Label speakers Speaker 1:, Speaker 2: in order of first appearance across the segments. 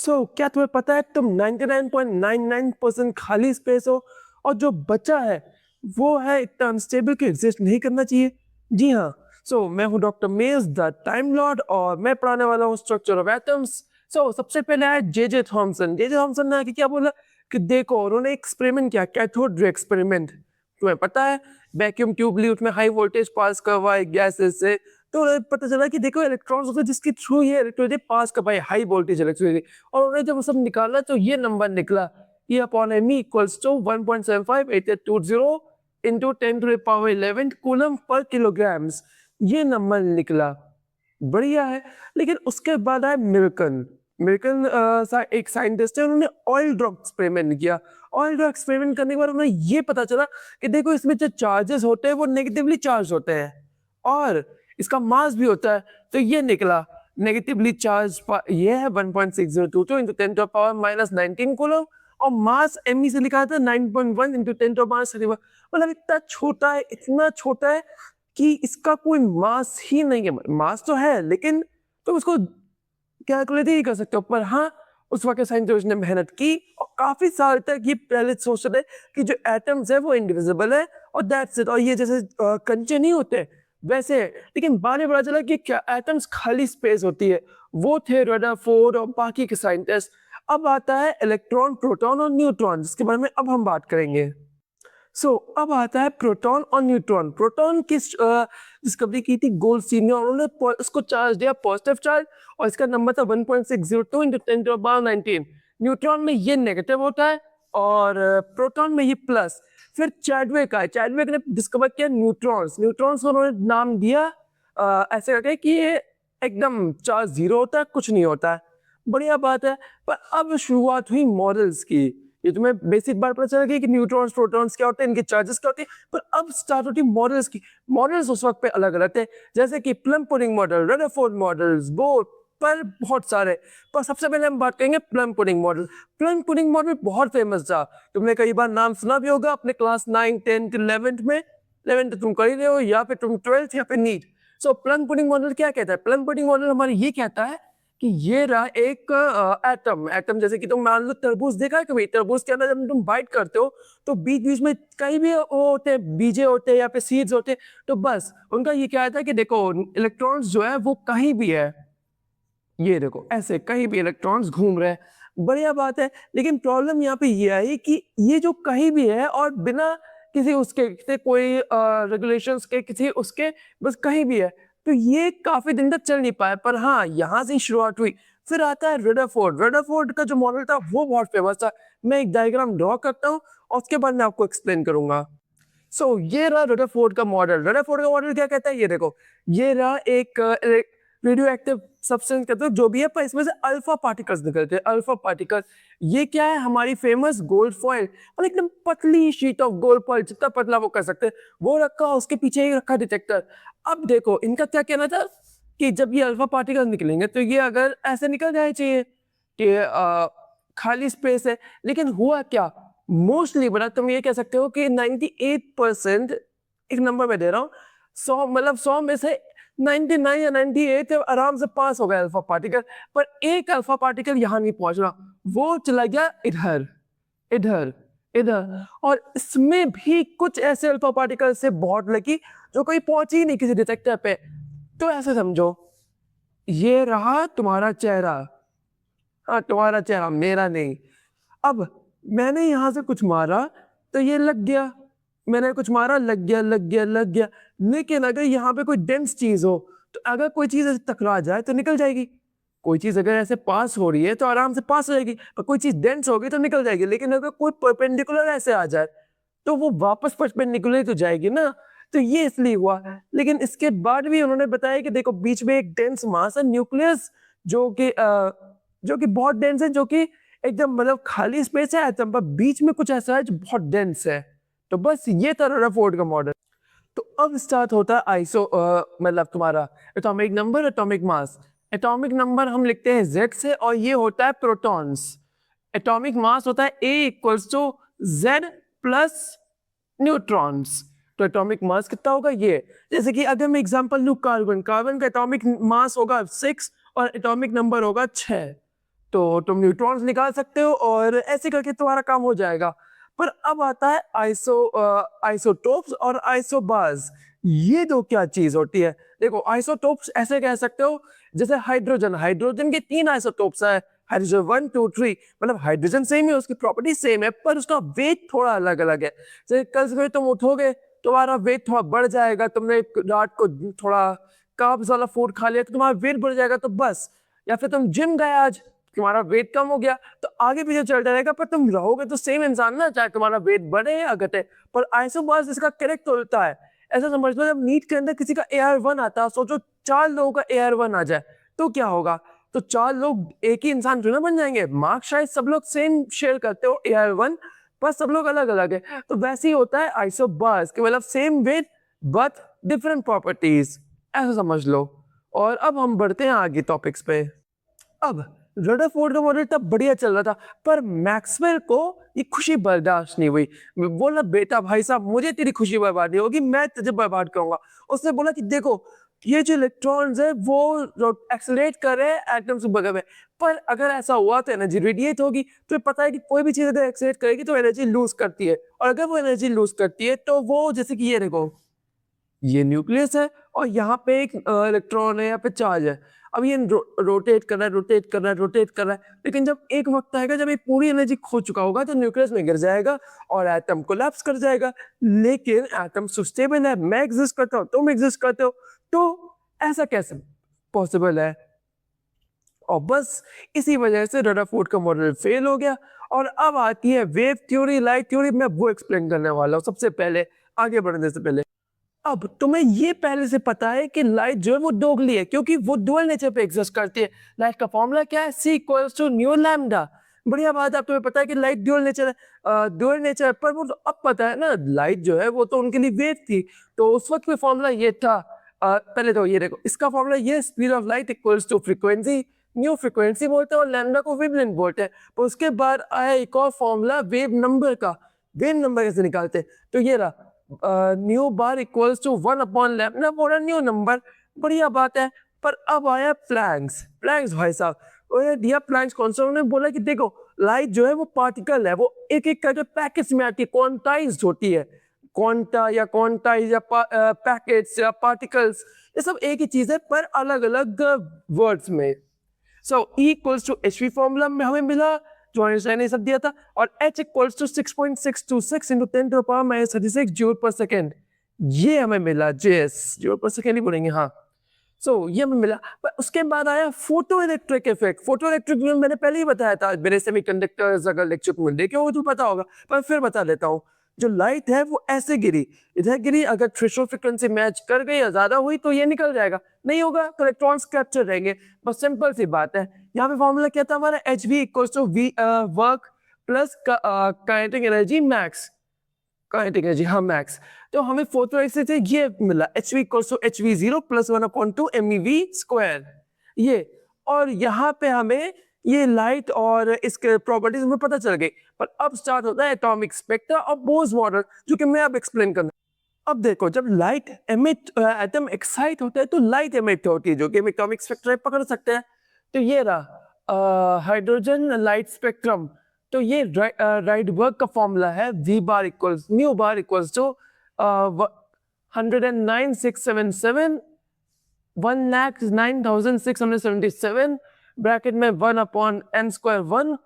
Speaker 1: क्या तुम्हें पता है तुम 99.99% खाली स्पेस हो और जो बचा है वो है इतना अनस्टेबल कि एग्जिस्ट नहीं करना चाहिए। जी हाँ। मैं हूँ डॉक्टर मेज द टाइम लॉर्ड और मैं पढ़ाने वाला हूँ स्ट्रक्चर ऑफ एटम्स। सबसे पहले है जे थॉमसन। जे थॉमसन ने आके क्या बोला कि देखो, उन्होंने एक्सपेरिमेंट किया, कैथोड रे एक्सपेरिमेंट। तुम्हें पता है वैक्यूम ट्यूब ली, उसमें हाई वोल्टेज पास करवाए गैसेस से, तो उन्हें पता चला कि देखो इलेक्ट्रॉन्स होते हैं जिसके थ्रू ये इलेक्ट्रिसिटी पास करवाए, हाई वोल्टेज इलेक्ट्रिसिटी। और उन्होंने जब वो सब निकाला तो ये नंबर निकला, E upon me equals to 1.758820 into 10 to the power 11 coulomb per kilograms. ये नंबर निकला, बढ़िया है। लेकिन उसके बाद आया मिल्कन। मिल्कन एक साइंटिस्ट है, उन्होंने ऑयल ड्रॉप एक्सपेरिमेंट किया। ऑयल ड्रॉप एक्सपेरिमेंट करने के बाद उन्हें ये पता चला कि देखो इसमें जो चार्जेस होते हैं वो नेगेटिवली चार्ज होते हैं और इसका मास भी होता है। तो ये निकला नेगेटिवली चार्ज, ये है 1.6022 into 10 to the power minus 19 coulomb, और मास एमई से लिखा था 9.1 into 10 to the power 31। मतलब इतना छोटा है, इतना छोटा है कि इसका कोई मास ही नहीं है। मास तो है लेकिन तो उसको कैलकुलेट ही कर सकते हो। पर हाँ, उस वक्त साइंटिस्ट ने मेहनत की और काफी साल तक ये पहले सोचते थे कि जो एटम्स है वो इंडिविजिबल है और दैट्स इट, और ये जैसे कंचे नहीं होते वैसे। लेकिन बाद में पता चला कि क्या एटम्स खाली स्पेस होती है। वो थे रदरफोर्ड और बाकी के साइंटिस्ट। अब आता है इलेक्ट्रॉन, प्रोटॉन और न्यूट्रॉन, जिसके बारे में अब हम बात करेंगे। अब आता है प्रोटॉन और न्यूट्रॉन। प्रोटॉन की डिस्कवरी की थी गोल्डस्टीन ने, उन्होंने उसको चार्ज दिया पॉजिटिव चार्ज और इसका नंबर था 1.602 into 10 to the power 19। Neutron में ये नेगेटिव होता है और प्रोटॉन में ये प्लस। फिर चैडविक आए, चैडविक ने डिस्कवर किया न्यूट्रॉन्स। न्यूट्रॉन्स को उन्होंने नाम दिया ऐसे करके कि ये एकदम चार्ज जीरो होता है, कुछ नहीं होता है। बढ़िया बात है। पर अब शुरुआत हुई मॉडल्स की। ये तुम्हें बेसिक बात पता चल गई कि न्यूट्रॉन्स प्रोटॉन्स क्या होते हैं, इनके चार्जेस क्या होते हैं। पर अब स्टार्ट होती मॉडल्स की। मॉडल्स उस वक्त पे अलग अलग थे, जैसे कि plum pudding model, Rutherford models, bore, पर बहुत सारे। पर सबसे पहले हम बात करेंगे plum pudding model. Plum pudding model बहुत फेमस था, तुमने कई बार नाम सुना भी होगा अपने क्लास 9, 10, 11 में। 11 तो तुम कर ही रहे हो, या फिर तुम 12th या फिर नीट। प्लम पुडिंग मॉडल क्या कहता है? प्लम पुडिंग मॉडल हमारे ये कहता है कि ये रहा एक एटम जैसे कि तुम मान लो तरबूज देखा है कभी? तरबूज के अंदर जब तुम बाइट करते हो तो बीच बीच में कहीं भी वो होते हैं, बीजे होते हैं या फिर सीड्स होते हैं। तो बस उनका ये क्या था कि देखो इलेक्ट्रॉन्स जो है वो कहीं भी है, ये देखो ऐसे कहीं भी इलेक्ट्रॉन्स घूम रहे हैं, बढ़िया बात है। लेकिन प्रॉब्लम यहाँ पे ये आई कि ये जो कहीं भी है और बिना किसी उसके किसी कोई रेगुलेशंस के, किसी उसके, बस कहीं भी है, तो ये काफी दिन तक चल नहीं पाया। पर हाँ, यहाँ से शुरुआत हुई। फिर आता है रदरफोर्ड। रदरफोर्ड का जो मॉडल था वो बहुत फेमस था। मैं एक डायग्राम ड्रॉ करता हूँ और उसके बाद मैं आपको एक्सप्लेन करूंगा। ये रहा रदरफोर्ड का मॉडल। रदरफोर्ड का मॉडल क्या कहता है? ये देखो, ये रहा एक रेडियो एक्टिव सब्सटेंस कहते हैं जो भी है, पर इसमें से अल्फा पार्टिकल्स निकलते हैं। अल्फा पार्टिकल ये क्या है? हमारी फेमस गोल्ड फॉइल, और एकदम पतली शीट ऑफ गोल्ड फॉइल, जितना पतला वो कर सकते हैं वो रखा, उसके पीछे ही रखा डिटेक्टर। अब देखो इनका क्या कहना था कि जब ये अल्फा पार्टिकल निकलेंगे तो ये अगर ऐसे निकल जाए चाहिए कि खाली स्पेस है। लेकिन हुआ क्या? मोस्टली बड़ा तुम ये कह सकते हो कि 98%, एक नंबर में दे रहा हूँ, 100 मतलब 100 में से 99 या 98 आराम से पास हो गया अल्फा पार्टिकल। पर एक अल्फा पार्टिकल यहाँ नहीं पहुंच रहा, वो चला गया इधर इधर इधर। और इसमें भी कुछ ऐसे अल्फा पार्टिकल से बहुत लगी जो कोई पहुंची ही नहीं किसी डिटेक्टर पे। तो ऐसे समझो, ये रहा तुम्हारा चेहरा। हाँ, तुम्हारा चेहरा, मेरा नहीं। अब मैंने यहां से कुछ मारा तो ये लग गया, मैंने कुछ मारा, लग गया लग गया लग गया। लेकिन अगर यहाँ पे कोई डेंस चीज हो तो अगर कोई चीज ऐसे टकरा जाए तो निकल जाएगी। कोई चीज अगर ऐसे पास हो रही है तो आराम से पास हो जाएगी, पर कोई चीज डेंस होगी तो निकल जाएगी। लेकिन अगर कोई परपेंडिकुलर ऐसे आ जाए तो वो वापस परपेंडिकुलर तो जाएगी ना। तो ये इसलिए हुआ। लेकिन इसके बाद भी उन्होंने बताया कि देखो बीच में एक डेंस मास है, न्यूक्लियस, जो कि बहुत डेंस है, जो कि एकदम मतलब खाली स्पेस है एटम पर, बीच में कुछ ऐसा है जो बहुत डेंस है। तो बस ये था रदरफोर्ड का मॉडल। तो अब स्टार्ट होता है आइसो मतलब तुम्हारा atomic number, atomic mass. Atomic number हम लिखते हैं Z से और ये होता है प्रोटॉन्स। एटॉमिक मास होता है A equals to Z plus neutrons. तो एटॉमिक मास कितना होगा? ये, जैसे कि अगर मैं एग्जांपल लूं कार्बन, कार्बन का एटॉमिक मास होगा 6 और एटॉमिक नंबर होगा 6। तो तुम न्यूट्रॉन्स निकाल सकते हो और ऐसे करके तुम्हारा काम हो जाएगा। पर अब आता है आइसोटोप्स और आइसोबार्स। ये दो क्या चीज होती है? देखो, आइसोटोप्स ऐसे कह सकते हो जैसे हाइड्रोजन, हाइड्रोजन के 3 आइसोटोप्स है, हाइड्रोजन 1 2 3। मतलब हाइड्रोजन सेम है, उसकी प्रॉपर्टी सेम है, पर उसका वेट थोड़ा अलग अलग है। जैसे कल सुबह तुम उठोगे, तुम्हारा वेट थोड़ा बढ़ जाएगा, तुमने रात को थोड़ा कार्ब्स वाला फूड खा लिया तो तुम्हारा वेट बढ़ जाएगा, तो बस। या फिर तुम जिम गए आज, तुम्हारा वेट कम हो गया, तो आगे पीछे चलता रहेगा, पर तुम रहोगे तो सेम इंसान ना, चाहे तुम्हारा वेट बढ़े या घटे। पर आइसोबार्स इसका करेक्ट उल्टा है। ऐसा समझ लो, जब नीट के अंदर किसी का AR1 आता है, सोचो 4 लोगों का AR1 आ जाए तो क्या होगा? तो 4 लोग एक ही इंसान थोड़ा बन जाएंगे। मार्क्स शायद सब लोग सेम शेयर करते हो AR1, पर सब लोग अलग अलग है। तो वैसे ही होता है आइसोबार्स के, मतलब same weight but different properties, ऐसा समझ लो। और अब हम बढ़ते हैं आगे टॉपिक्स पे। अब रदरफोर्ड का मॉडल तब बढ़िया चल रहा था, पर मैक्सवेल को ये खुशी बर्दाश्त नहीं हुई। बोला, बेटा भाई साहब, मुझे तेरी खुशी बर्बाद नहीं होगी, मैं तुझे बर्बाद करूंगा। उसने बोला कि देखो, ये जो इलेक्ट्रॉन्स है वो एक्सेलरेट कर रहे हैं एटम्स के बगल में, पर अगर ऐसा हुआ तो एनर्जी रेडिएट होगी। तो पता है कि कोई भी चीज अगर एक्सेलरेट करेगी तो एनर्जी लूज करती है, और अगर वो एनर्जी लूज करती है तो वो, जैसे कि ये देखो, ये न्यूक्लियस है और यहाँ पे एक इलेक्ट्रॉन है, यहाँ पे चार्ज है। अब ये रोटेट कर रहा है, रोटेट कर रहा है, रोटेट कर रहा है, लेकिन जब एक वक्त आएगा जब ये पूरी एनर्जी खो चुका होगा तो न्यूक्लियस में गिर जाएगा और एटम कोलैप्स कर जाएगा। लेकिन एटम स्टेबल है, मैं एग्जिस्ट करता हूँ, तुम एग्जिस्ट करते हो, तो ऐसा कैसे पॉसिबल है? और बस इसी वजह से रदरफोर्ड का मॉडल फेल हो गया। और अब आती है वेव थ्योरी, लाइट थ्योरी। मैं वो एक्सप्लेन करने वाला हूँ सबसे पहले, आगे बढ़ने से पहले। अब तुम्हें ये पहले से पता है कि लाइट जो है वो दोगली है, क्योंकि वो डुअल नेचर पे एग्जिस्ट करती है। लाइट का फॉर्मूला क्या है? C equals to nu lambda. बढ़िया बात है, अब तुम्हें पता है कि लाइट डुअल नेचर है, डुअल नेचर। पर वो तो अब पता है ना, लाइट जो है वो तो उनके लिए वेव थी, तो उस वक्त में फॉर्मूला ये था। पहले तो ये देखो, इसका फॉर्मूला ये, speed of light equals to frequency, nu frequency बोलते हैं और लैम्डा को वेवलेंथ बोलते हैं। पर उसके बाद आया एक और फॉर्मूला वेव नंबर का। वेव नंबर कैसे निकालते हैं? तो ये रहा, nu bar equals to 1 upon lambda for a nu number. बढ़िया बात है। पर अब आया प्लैंक्स। प्लैंक्स भाई साहब, उन्होंने दिया प्लैंक्स कॉन्स्टेंट। उन्होंने बोला कि देखो, लाइट जो है वो पार्टिकल है, वो एक एक करके पैकेट्स में आती है, क्वांटाइज्ड होती है। क्वांटा या क्वांटाइज या पैकेट्स या पार्टिकल्स, ये सब एक ही चीज है, पर अलग अलग वर्ड्स में। So E equals to H formula में हमें मिला, जो आइंस्टाइन ने सब दिया था। और H equals to 6.626 into 10 to the power minus 36 joule per second. ये हमें मिला, जेस जूल पर सेकेंड ही बोलेंगे, हाँ। ये हमें मिला। पर उसके बाद आया photo electric effect. Photo electric मैंने पहले ही बताया था मेरे सेमीकंडक्टर्स, अगर लेक्चर में देखे हो तो पता होगा, पर फिर बता देता हूँ। जो लाइट है वो ऐसे गिरी, इधर गिरी, अगर थ्रेशोल्ड फ्रीक्वेंसी मैच कर गई या ज्यादा हुई तो ये निकल जाएगा, नहीं होगा तो इलेक्ट्रॉन्स कैप्चर रहेंगे। बस सिंपल सी बात है। यहाँ पे फॉर्मूला क्या था हमारा? H V equals to V work plus kinetic energy max. Kinetic energy, हाँ, मैक्स। तो हमें फोटो से ये मिला, H V equals to H V zero plus 1/2 MEV square. ये, और यहाँ पे हमें ये लाइट और इसके प्रॉपर्टीज में पता चल गई। पर अब स्टार्ट होता है एटॉमिक स्पेक्ट्रा और बोर्स मॉडल, जो कि मैं अब एक्सप्लेन करना। अब देखो, जब लाइट एमिट, एटम एक्साइट होता है तो लाइट एमिट होती है, जो कि हम एटॉमिक स्पेक्ट्रा पकड़ सकते हैं। तो ये रहा हाइड्रोजन लाइट स्पेक्ट्रम। तो ये राइडबर्ग का फॉर्मूला है, V bar equals nu bar equals to 109,677 1,09,677 bracket में 1/n² 1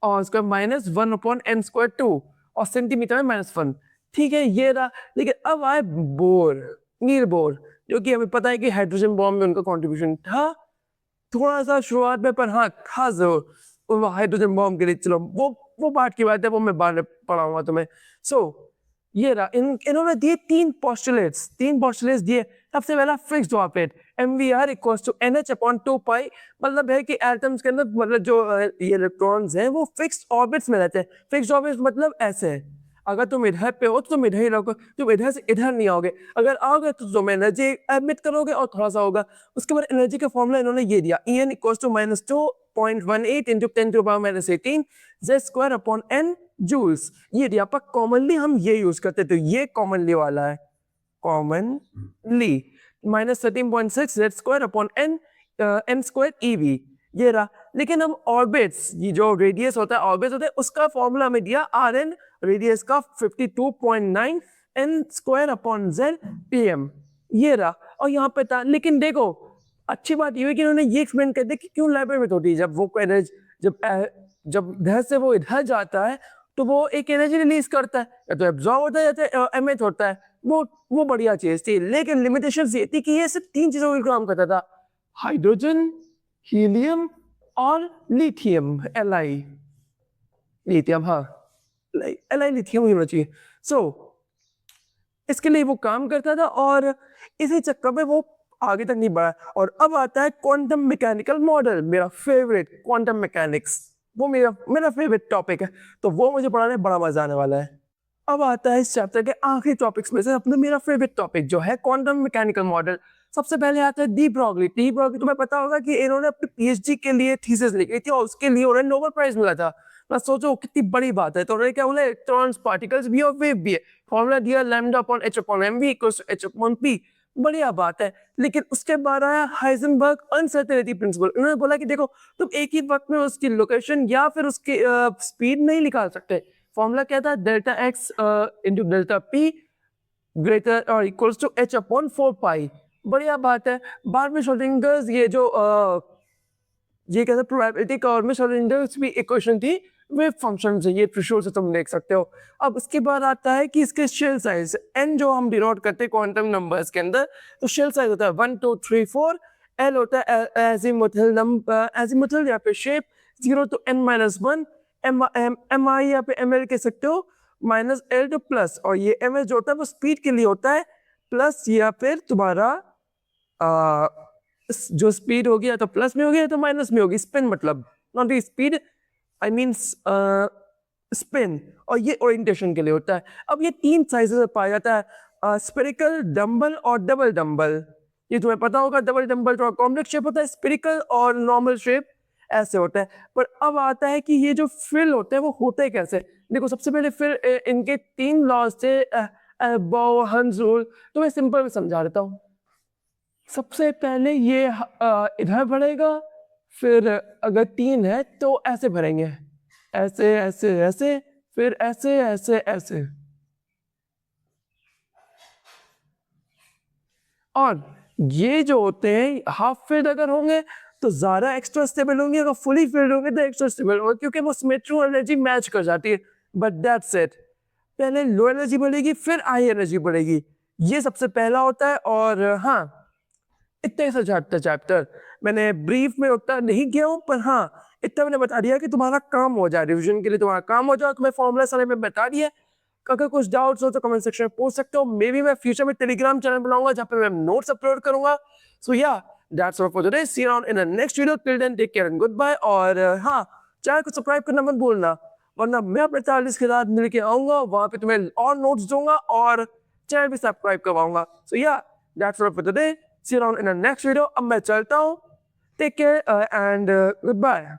Speaker 1: और स्क्वायर माइनस 1/n² 2 और सेंटीमीटर में -1। ठीक है, ये रहा। लेकिन अब आए बोर, नील बोर, जो कि हमें पता है कि हाइड्रोजन बॉम्ब में उनका कंट्रीब्यूशन था थोड़ा सा शुरुआत में, पर हाँ था जरूर हाइड्रोजन बॉम्ब के लिए। चलो वो बात की बात है, वो मैं बाद में पढ़ाऊंगा तुम्हें। ये रहा, इन्होंने दिए तीन पोस्टुलेट्स दिए। सबसे पहला fixed orbit, MVR equals to NH upon 2 pi. मतलब है कि एटम्स के अंदर, मतलब जो ये इलेक्ट्रॉन्स हैं वो फिक्स्ड ऑर्बिट्स में रहते हैं। फिक्स्ड ऑर्बिट्स मतलब ऐसे है, अगर तुम इधर पे हो तो तुम इधर ही रहोगे, तुम इधर से इधर नहीं आओगे। अगर आओगे तो तुम एनर्जी एमिट करोगे और थोड़ा सा होगा। उसके बाद एनर्जी का फॉर्मूला इन्होंने ये दिया, En equals to -2.18 into 10 to power -18 Z square upon N joules. ये दिया, पर कॉमनली हम ये यूज करते, तो ये कॉमनली वाला है, commonly -13.6 Z square upon N M square EV। ये रहा। लेकिन हम ऑर्बिट्स, ये जो रेडियस होता है, ऑर्बिट्स होता है, उसका फॉर्मूला हमें दिया आर एन, रेडियस का 52.9 N square upon Z PM, ये रहा। और यहाँ पे था, लेकिन देखो अच्छी बात ये हुई कि उन्होंने ये एक्सप्लेन कर दिया कि क्यों लाइब्रेरी होती है। जब वो एनर्जी, जब इधर से वो इधर जाता है तो वो एक एनर्जी रिलीज करता है, या तो एब्जॉर्ब होता है या तो एमिट होता है। वो बढ़िया चीज थी, लेकिन लिमिटेशन ये थी कि ये सिर्फ 3 चीजों पर काम करता था, हाइड्रोजन, हीलियम और लिथियम, Li, लिथियम, हाँ Li लिथियम होना चाहिए। सो इसके लिए वो काम करता था और इसी चक्कर में वो आगे तक नहीं बढ़ा। और अब आता है क्वांटम मैकेनिकल मॉडल, मेरा फेवरेट, क्वांटम मैकेनिक्स, वो मेरा फेवरेट टॉपिक है, तो वो मुझे पढ़ाने में बड़ा मजा आने वाला है। अब आता है इस चैप्टर के आखिरी टॉपिक्स में से अपना मेरा फेवरेट टॉपिक जो है क्वांटम मैकेनिकल मॉडल। सबसे पहले आता है डी ब्रॉगली। डी ब्रॉगली तुम्हें पता होगा कि इन्होंने अपनी पीएचडी के लिए थीसिस लिखी थी और उसके लिए उन्हें नोबेल प्राइज मिला था। मैं सोचो कितनी बड़ी बात है। तो उन्होंने क्या बोला, इलेक्ट्रॉन्स, पार्टिकल्स भी और वेव भी है, फॉर्मूला दिया lambda upon H upon M V equals to H upon P, बढ़िया बात है। लेकिन उसके बाद आया हाइजेनबर्ग अनसर्टेनिटी प्रिंसिपल। उन्होंने बोला कि देखो तुम एक ही वक्त में उसकी लोकेशन या फिर उसकी स्पीड नहीं निकाल सकते। फॉर्मूला क्या था, delta x into delta P greater और इक्वल्स टू एच अपॉन 4 पाई, बढ़िया बात है। बाद में श्रोडिंगर्स ये जो ये कहते हैं प्रोबेबिलिटी का, और में श्रोडिंगर्स भी इक्वेशन थी वेव फंक्शन से, ये थ्रेशोल्ड से तुम देख सकते हो। अब इसके बाद आता है कि इसके शेल साइज n जो हम डिनोट करते हैं क्वांटम नंबर्स के अंदर, तो शेल साइज होता है 1 2 3 4, l होता है एजीमुथल नंबर, एजीमुथल या फिर शेप 0 to n-1, एम आई या पे एम एल कह सकते हो, माइनस एल टू प्लस, और ये एम एस जो होता है वो स्पीड के लिए होता है, प्लस या फिर तुम्हारा जो स्पीड होगी या तो प्लस में होगी या तो माइनस में होगी, स्पिन मतलब, not the speed, I mean spin, और ये ओरिएंटेशन के लिए होता है। अब ये 3 साइजेस में पाया जाता है, स्पेरिकल, डम्बल और डबल डम्बल। ये तुम्हें पता होगा, डबल डम्बल थोड़ा कॉम्प्लेक्स शेप होता है, स्पेरिकल और नॉर्मल शेप ऐसे होता है। पर अब आता है कि ये जो फिल होते हैं वो होते कैसे। देखो सबसे पहले फिर इनके 3 लॉज थे, हंस रूल, तो मैं सिंपल में समझा देता हूँ। सबसे पहले ये इधर बढ़ेगा, फिर अगर 3 है तो ऐसे भरेंगे, ऐसे ऐसे ऐसे, फिर ऐसे ऐसे ऐसे, और ये जो होते हैं हाफ फिल्ड अगर होंगे तो ज्यादा एक्स्ट्रा स्टेबल होंगे, अगर फुली फिल्ड होंगे तो एक्स्ट्रा स्टेबल होंगे, क्योंकि वो सिमेट्री एनर्जी मैच कर जाती है। बट दैट्स इट, पहले लो एनर्जी बढ़ेगी फिर हाई एनर्जी बढ़ेगी, ये सबसे पहला होता है। और हाँ, इतने से चैप्टर मैंने ब्रीफ में उतना नहीं किया हूँ, पर हाँ इतना मैंने बता दिया कि तुम्हारा काम हो जाए, रिविजन के लिए तुम्हारा काम हो जाए। तुम्हें फॉर्मूला सारे में बता दिया। अगर कुछ डाउट्स हो तो कमेंट सेक्शन में पूछ सकते हो। मे बी मैं फ्यूचर में टेलीग्राम चैनल बनाऊंगा जहाँ पे मैं नोट्स अपलोड करूंगा। So yeah that's all for today, see you on in the next video, till then take care and goodbye. और हाँ, चैनल को सब्सक्राइब करना मत भूलना, वरना मैं अपने चार्लिस के साथ मिलके आऊंगा, वहां पे तुम्हें और नोट्स दूंगा और चैनल भी सब्सक्राइब करवाऊंगा। So yeah that's all for today, see you on in the next video. अब मैं चलता हूँ, take care and good bye.